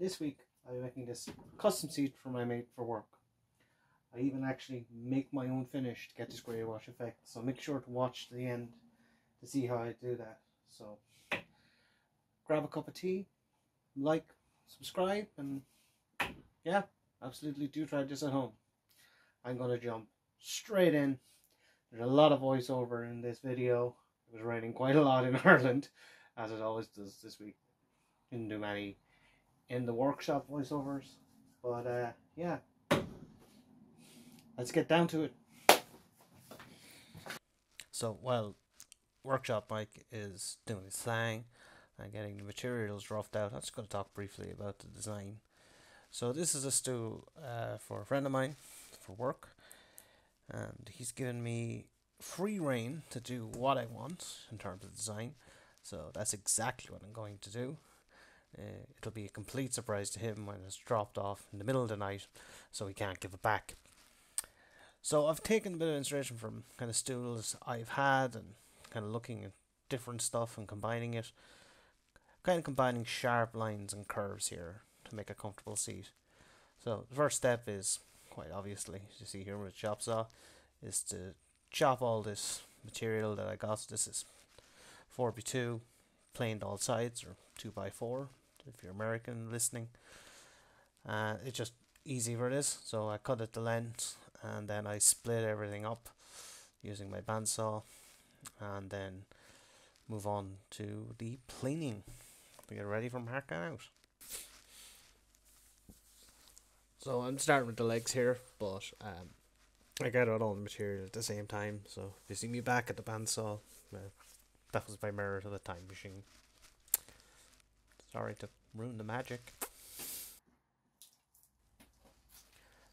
this week I'll be making this custom seat for my mate for work. I even actually make my own finish to get this grey wash effect, so make sure to watch to the end to see how I do that. So grab a cup of tea, like, subscribe, and yeah, absolutely do try this at home. I'm going to jump straight in. There's a lot of voiceover in this video. It was raining quite a lot in Ireland, as it always does this week. Didn't do many in the workshop voiceovers, but yeah, let's get down to it. So while workshop Mike is doing his thing and getting the materials roughed out, I'm just going to talk briefly about the design. So this is a stool for a friend of mine for work, and he's given me free rein to do what I want in terms of design. So that's exactly what I'm going to do. It'll be a complete surprise to him when it's dropped off in the middle of the night, so he can't give it back. So I've taken a bit of inspiration from kind of stools I've had and kind of looking at different stuff and combining it, kind of combining sharp lines and curves here to make a comfortable seat. So the first step is, quite obviously, as you see here with a chop saw, is to chop all this material that I got. This is 4x2 planed all sides, or 2x4 if you're American listening. It's just easy for this, so I cut it to length and then I split everything up using my bandsaw, and then move on to the planing to get ready for marking out. So I'm starting with the legs here, but I got out all the material at the same time, so if you see me back at the bandsaw, that was my mirror to the time machine. Sorry to ruin the magic.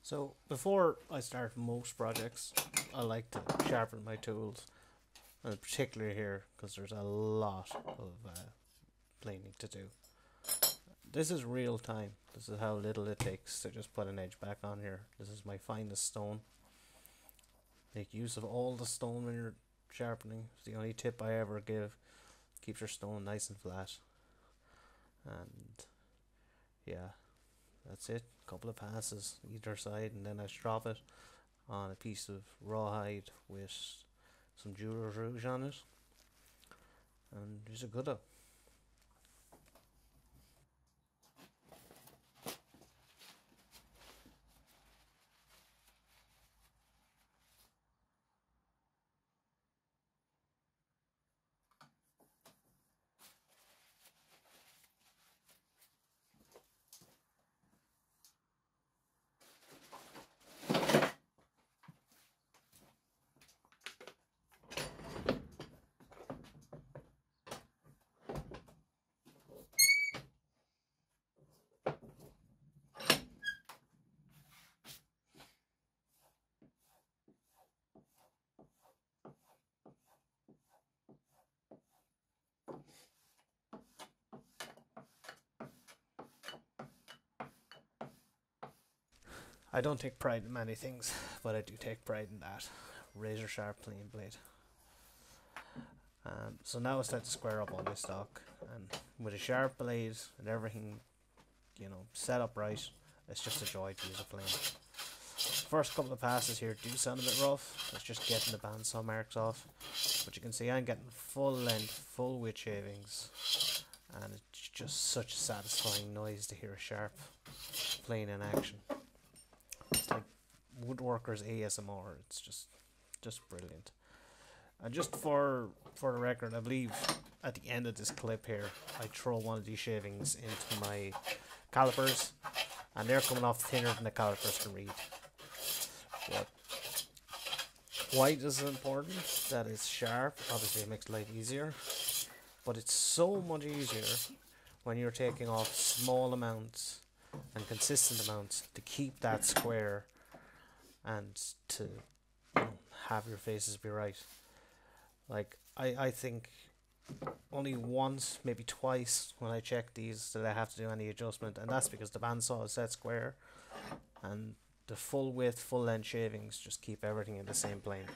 So before I start most projects, I like to sharpen my tools, and particularly here because there's a lot of planing to do. This is real time. This is how little it takes to just put an edge back on here. This is my finest stone. Make use of all the stone when you're sharpening. It's the only tip I ever give. Keeps your stone nice and flat. And yeah, that's it. Couple of passes either side, and then I strop it on a piece of rawhide with some jeweler's rouge on it, and it's a good one. I don't take pride in many things, but I do take pride in that razor sharp plane blade. So now it's time to square up all my stock, and with a sharp blade and everything, you know, set up right, it's just a joy to use a plane. First couple of passes here do sound a bit rough. It's just getting the bandsaw marks off, but you can see I'm getting full length, full width shavings, and it's just such a satisfying noise to hear a sharp plane in action. It's like woodworkers ASMR. It's just brilliant. And just for the record, I believe at the end of this clip here, I throw one of these shavings into my calipers, and they're coming off thinner than the calipers can read. But why is it important that it's sharp? Obviously it makes life easier, but it's so much easier when you're taking off small amounts and consistent amounts to keep that square and to, you know, have your faces be right. Like I think only once, maybe twice when I check these did I have to do any adjustment, and that's because the bandsaw is set square and the full width, full length shavings just keep everything in the same plane.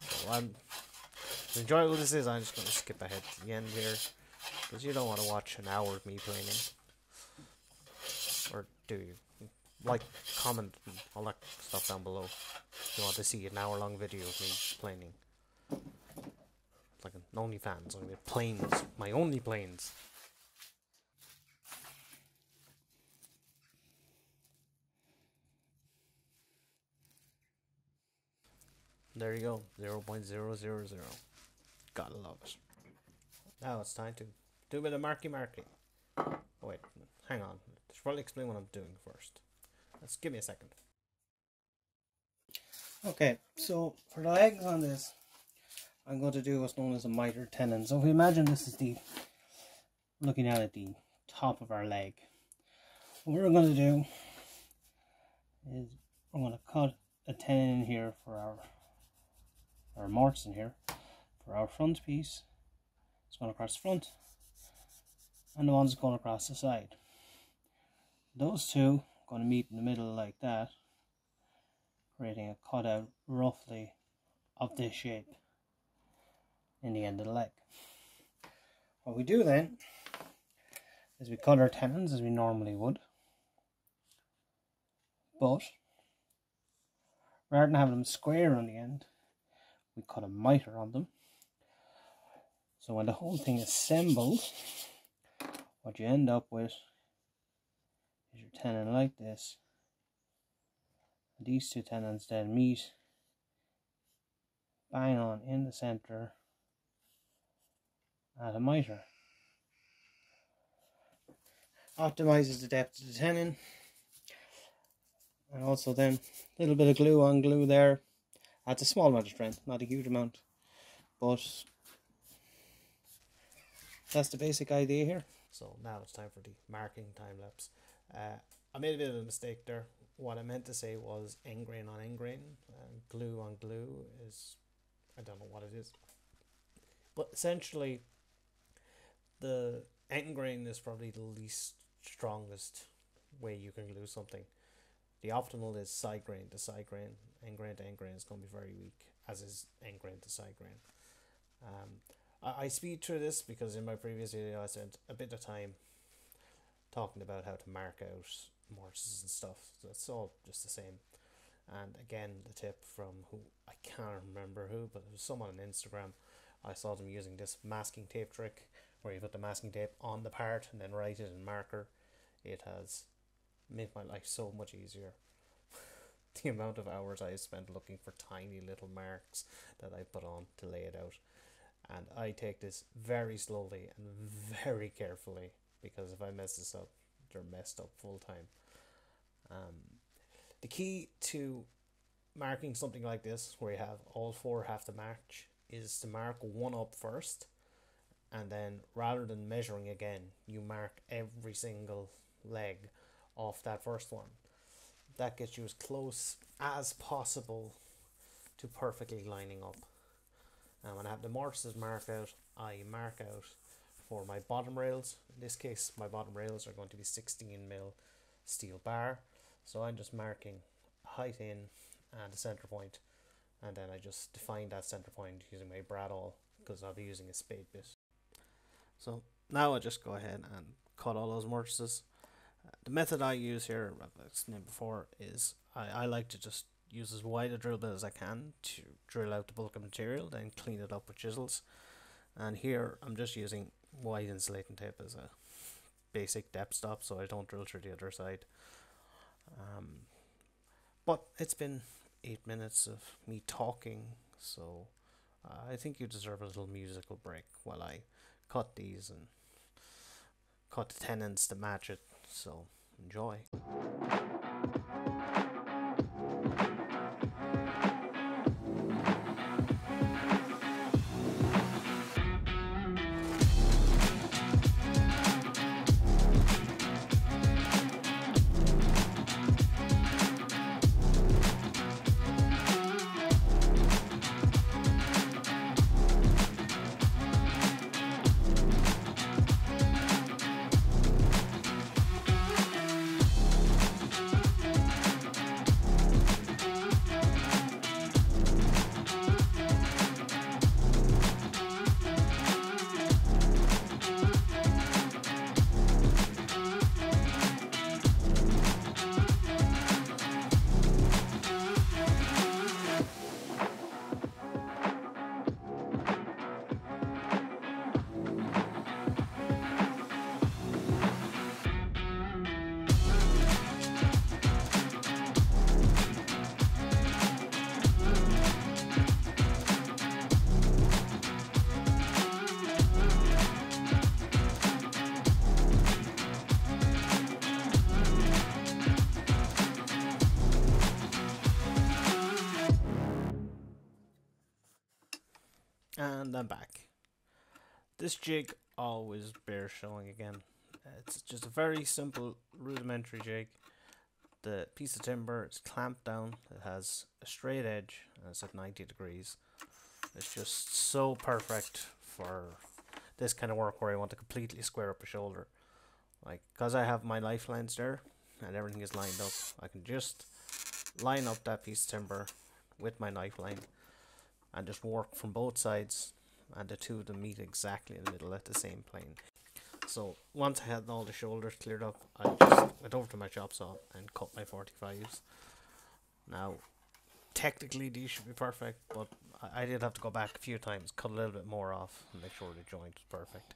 So as enjoyable this is, I'm just going to skip ahead to the end here because you don't want to watch an hour of me planing. do you? Like, comment, and all that stuff down below if you want to see an hour-long video of me planing. Like an OnlyFans, I'm with planes, my only planes. There you go, 0.000. Gotta love it. Now it's time to do a bit of marky. Oh wait, hang on. I should probably explain what I'm doing first. Let's give me a second. Okay, so for the legs on this, I'm going to do what's known as a miter tenon. So if we imagine this is looking out at the top of our leg. What we're going to do is I'm going to cut a tenon in here for our mortise in here for our front piece. It's going across the front, and the one's going across the side. Those two are going to meet in the middle like that, creating a cutout roughly of this shape in the end of the leg. What we do then is we cut our tenons as we normally would, but rather than having them square on the end, we cut a miter on them. So when the whole thing is assembled, what you end up with is your tenon like this. These two tenons then meet bang on in the center at a miter. Optimizes the depth of the tenon, and also then a little bit of glue on glue there. Adds a small amount of strength, not a huge amount, but that's the basic idea here. So now it's time for the marking time lapse. I made a bit of a mistake there. What I meant to say was end grain on end grain, glue on glue is, I don't know what it is, but essentially the end grain is probably the least strongest way you can glue something. The optimal is side grain to side grain. End grain to end grain is going to be very weak, as is end grain to side grain. I speed through this because in my previous video I spent a bit of time talking about how to mark out mortises and stuff, so it's all just the same. And again, the tip from who, I can't remember who, but it was someone on Instagram. I saw them using this masking tape trick where you put the masking tape on the part and then write it in marker. It has made my life so much easier. The amount of hours I spent looking for tiny little marks that I put on to lay it out. And I take this very slowly and very carefully, because if I mess this up, they're messed up full time. The key to marking something like this, where you have all four have to match, is to mark one up first, and then rather than measuring again, you mark every single leg off that first one. That gets you as close as possible to perfectly lining up. And when I have the mortises marked out, I mark out for my bottom rails. In this case, my bottom rails are going to be 16mm steel bar. So I'm just marking height in and the center point, and then I just define that center point using my brad awl, because I'll be using a spade bit. So now I just go ahead and cut all those mortises. The method I use here, as I explained before, is I like to just use as wide a drill bit as I can to drill out the bulk of material, then clean it up with chisels. And here I'm just using white insulating tape as a basic depth stop, so I don't drill through the other side. But it's been 8 minutes of me talking, so I think you deserve a little musical break while I cut these and cut the tenons to match it. So enjoy. And I'm back. This jig always bears showing again. It's just a very simple rudimentary jig. The piece of timber is clamped down, it has a straight edge and it's at 90 degrees. It's just so perfect for this kind of work where I want to completely square up a shoulder. Like, because I have my lifelines there and everything is lined up, I can just line up that piece of timber with my knife line and just work from both sides, and the two of them meet exactly in the middle at the same plane. So once I had all the shoulders cleared up, I just went over to my chop saw and cut my 45s. Now technically these should be perfect, but I did have to go back a few times, cut a little bit more off and make sure the joint was perfect.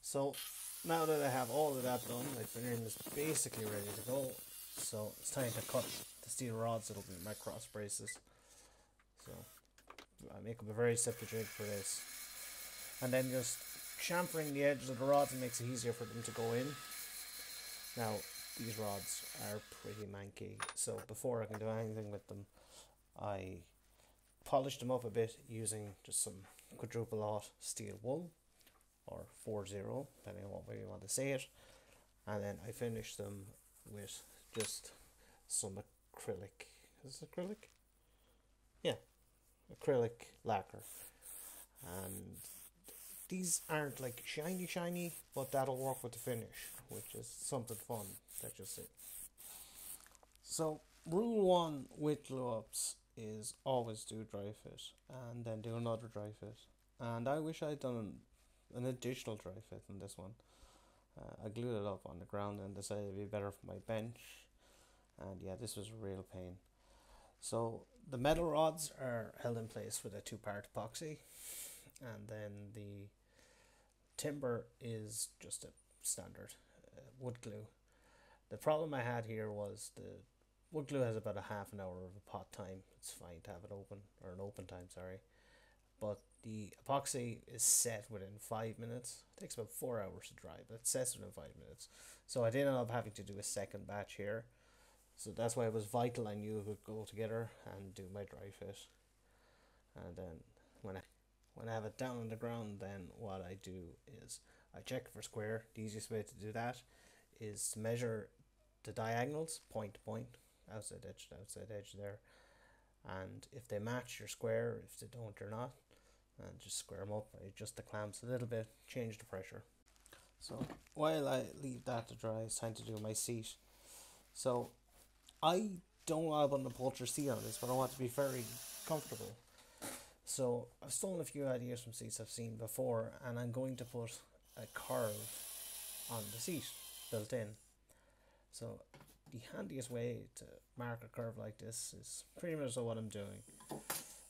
So now that I have all of that done, my veneering is basically ready to go. So it's time to cut the steel rods that'll be my cross braces. So I make up a very simple jig for this, and then just chamfering the edges of the rods makes it easier for them to go in. Now these rods are pretty manky, so before I can do anything with them, I polish them up a bit using just some quadruple aught steel wool, or 4-0, depending on what way you want to say it, and then I finish them with just some acrylic. Is it acrylic? Yeah, acrylic lacquer. And these aren't like shiny, but that'll work with the finish, which is something fun. That's just it. So rule 1 with glue ups is always do dry fit and then do another dry fit. And I wish I'd done an additional dry fit on this one. I glued it up on the ground and decided it'd be better for my bench, and yeah, this was a real pain. So the metal rods are held in place with a 2-part epoxy, and then the timber is just a standard wood glue. The problem I had here was the wood glue has about a half an hour of a pot time. It's fine to have it open, or an open time, sorry, but the epoxy is set within 5 minutes. It takes about 4 hours to dry, but it sets within 5 minutes. So I did end up having to do a second batch here. So that's why it was vital I knew it would go together and do my dry fit. And then when I have it down on the ground, then what I do is I check for square. The easiest way to do that is to measure the diagonals, point to point, outside edge to outside edge there. And if they match, you're square. If they don't, you're not. And just square them up. I adjust the clamps a little bit, change the pressure. So while I leave that to dry, it's time to do my seat. So I don't want to put an upholstered seat on this, but I want to be very comfortable. So I've stolen a few ideas from seats I've seen before, and I'm going to put a curve on the seat built in. So the handiest way to mark a curve like this is pretty much what I'm doing.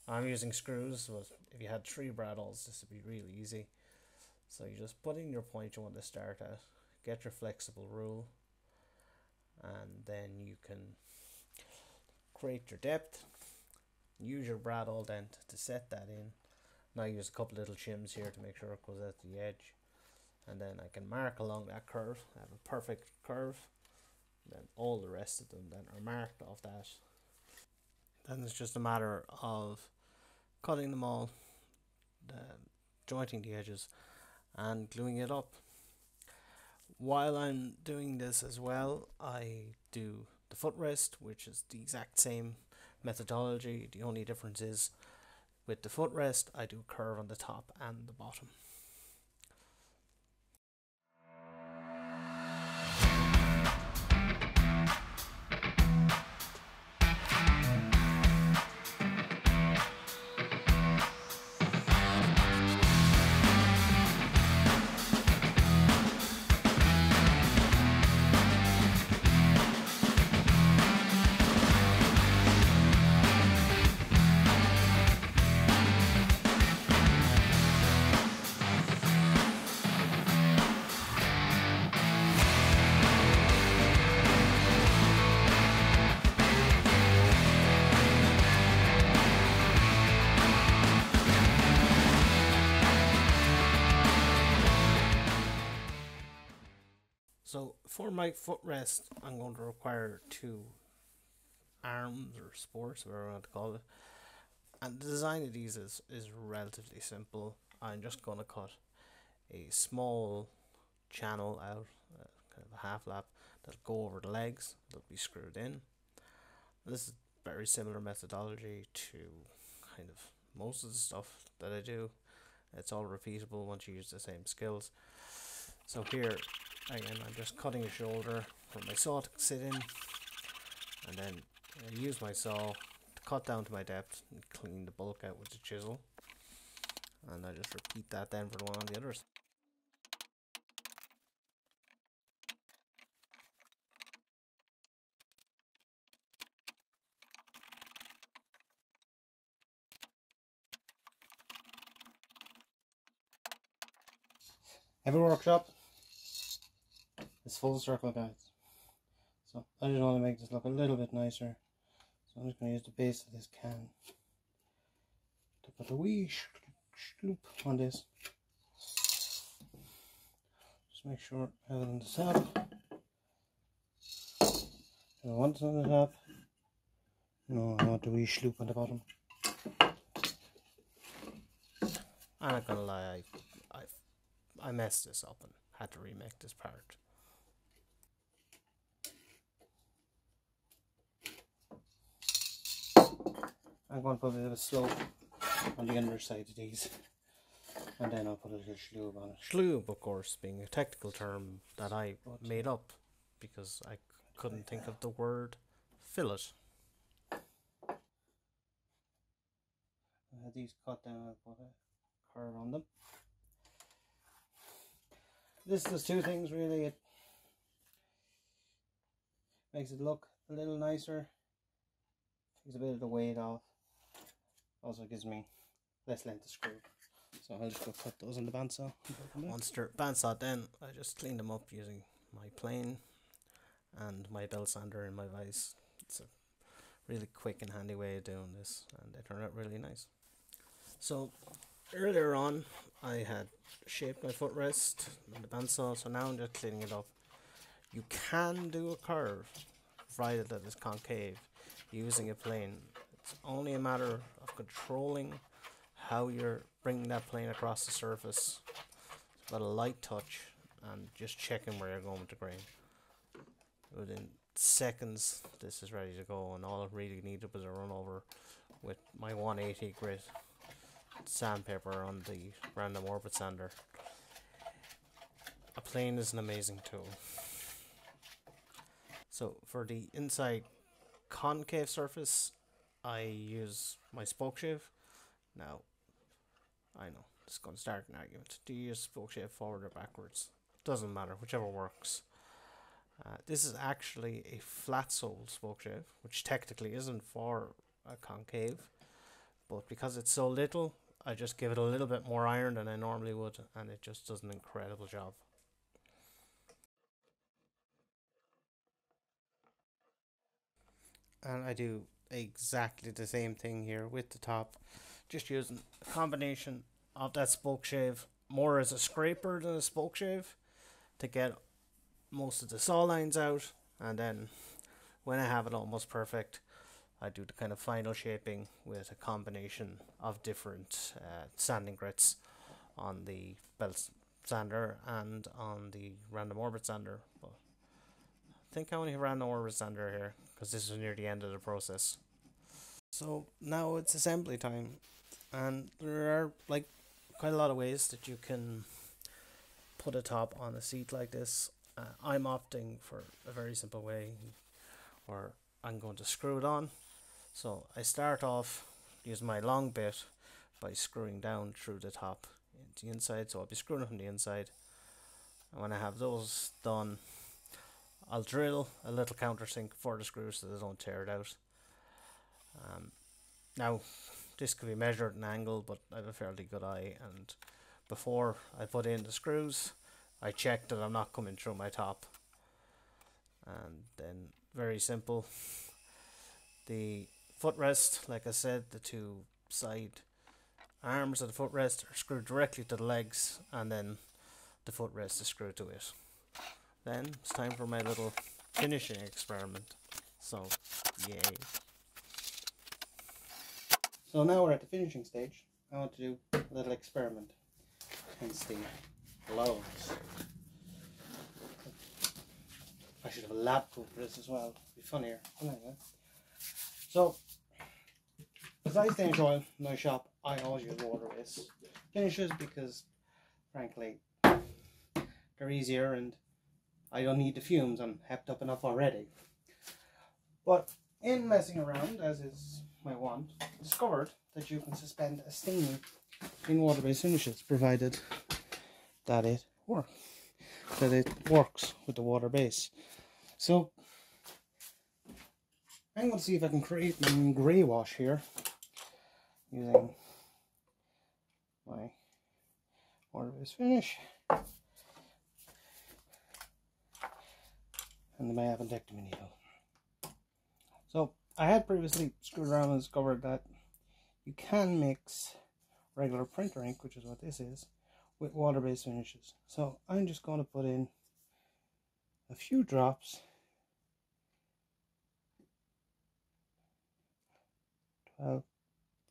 I'm using screws, but if you had 3 braddles, this would be really easy. So you just put in your point you want to start at, get your flexible rule, and then you can create your depth, use your braddle then to set that in. Now I use a couple little shims here to make sure it goes at the edge, and then I can mark along that curve. I have a perfect curve. Then all the rest of them then are marked off that. Then it's just a matter of cutting them all, jointing the edges and gluing it up. While I'm doing this as well, I do the footrest, which is the exact same methodology. The only difference is with the footrest I do a curve on the top and the bottom. So for my footrest, I'm going to require two arms or supports, whatever I want to call it. And the design of these is relatively simple. I'm just going to cut a small channel out, kind of a half lap, that'll go over the legs, that'll be screwed in. This is very similar methodology to kind of most of the stuff that I do. It's all repeatable once you use the same skills. So here, again, I'm just cutting a shoulder for my saw to sit in, and then I use my saw to cut down to my depth and clean the bulk out with the chisel. And I just repeat that then for the one on the other side. Every workshop is full circle, guys. So I just want to make this look a little bit nicer. So I'm just going to use the base of this can to put a wee loop on this. Just make sure I have it on the top. And once on the top, no, I want the wee loop on the bottom. I'm not gonna lie, I messed this up and had to remake this part. I'm going to put a bit of a slope on the underside of these, and then I'll put a little sloob on it. Sloob, of course, being a technical term that I made up because I couldn't think of the word fillet. I had these cut down, I put a curve on them. This does two things really. It makes it look a little nicer, takes a bit of the weight off, also gives me less length to screw. So I'll just go cut those on the bandsaw. Once they're bandsawed, then I just clean them up using my plane and my belt sander in my vise. It's a really quick and handy way of doing this, and they turn out really nice. So earlier on I had shaped my footrest on the bandsaw, so now I'm just cleaning it up. You can do a curve provided that it's concave using a plane. It's only a matter of controlling how you're bringing that plane across the surface. It's about a light touch and just checking where you're going with the grain. Within seconds this is ready to go, and all it really needed was a run over with my 180 grit sandpaper on the random orbit sander. A plane is an amazing tool. So for the inside concave surface, I use my spoke shave. Now, I know this is going to start an argument. Do you use spoke shave forward or backwards? Doesn't matter, whichever works. This is actually a flat sole spoke shave, which technically isn't for a concave, but because it's so little, I just give it a little bit more iron than I normally would, and it just does an incredible job. And I do exactly the same thing here with the top, just using a combination of that spoke shave more as a scraper than a spoke shave to get most of the saw lines out, and then when I have it almost perfect, I do the kind of final shaping with a combination of different sanding grits on the belt sander and on the random orbit sander. But I think I only have random orbit sander here because this is near the end of the process. So now it's assembly time, and there are like quite a lot of ways that you can put a top on a seat like this. I'm opting for a very simple way where I'm going to screw it on. So I start off using my long bit by screwing down through the top into the inside. So I'll be screwing it from the inside, and when I have those done, I'll drill a little countersink for the screws so they don't tear it out. Now this could be measured at an angle, but I have a fairly good eye, and before I put in the screws I check that I'm not coming through my top. And then, very simple, the footrest, like I said, the two side arms of the footrest are screwed directly to the legs, and then the footrest is screwed to it. then it's time for my little finishing experiment. So, yay. So now we're at the finishing stage. I want to do a little experiment. Hence the gloves. I should have a lab coat for this as well. It'd be funnier. Anyway. So, besides finish oil in my shop, I always use water-based finishes because, frankly, they're easier and I don't need the fumes. I'm hepped up enough already. But in messing around, as is my want, I discovered that you can suspend a stain in water-based finishes, provided that it works with the water base. So I'm going to see if I can create my own grey wash here using my water-based finish and my appendectomy needle. So I had previously screwed around and discovered that you can mix regular printer ink, which is what this is, with water-based finishes. So I'm just going to put in a few drops,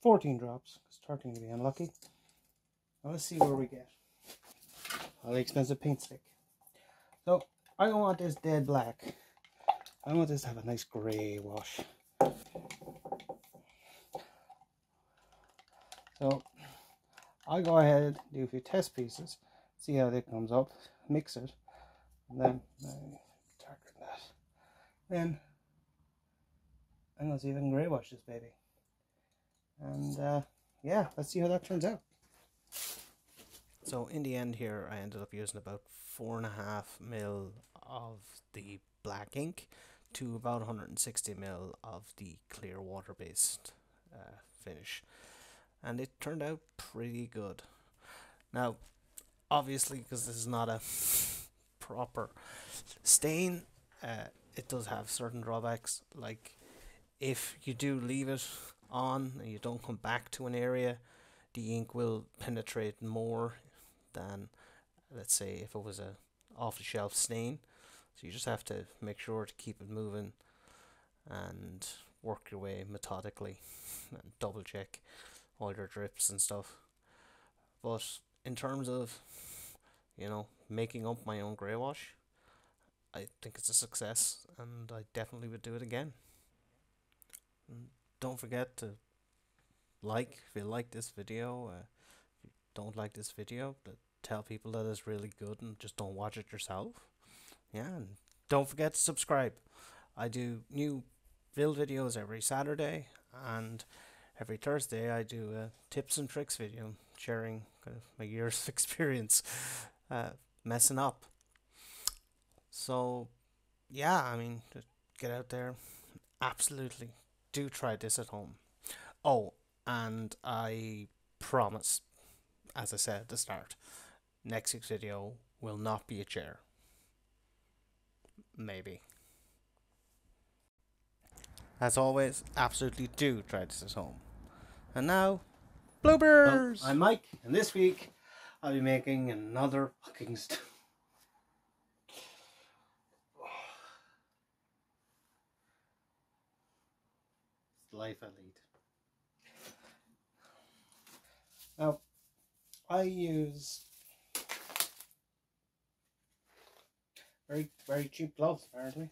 14 drops, because 13 would be unlucky. Now let's see where we get. Highly expensive paint stick. So I don't want this dead black. I want this to have a nice grey wash. So I'll go ahead, do a few test pieces, see how that comes up, mix it, and then darker than that. Then I'm going to see if I can grey wash this baby. And yeah, let's see how that turns out. So in the end here, I ended up using about 4.5 ml of the black ink to about 160 ml of the clear water-based finish, and it turned out pretty good. Now, obviously, because this is not a proper stain, it does have certain drawbacks. Like, if you do leave it on and you don't come back to an area, the ink will penetrate more than, let's say, if it was a off-the-shelf stain. So you just have to make sure to keep it moving and work your way methodically and double check all your drips and stuff. But in terms of, you know, making up my own grey wash, I think it's a success, and I definitely would do it again. And don't forget to like if you like this video. If you don't like this video, tell people that it's really good and just don't watch it yourself. Yeah, and don't forget to subscribe. I do new build videos every Saturday, and every Thursday I do a tips and tricks video sharing kind of my years of experience messing up. So yeah, I mean, just get out there, absolutely do try this at home. Oh, and I promise, as I said at the start, next week's video will not be a chair. Maybe. As always, absolutely do try this at home. And now, bloopers! Well, I'm Mike, and this week I'll be making another fucking stew. It's the life I lead. Now, I use very cheap gloves, apparently.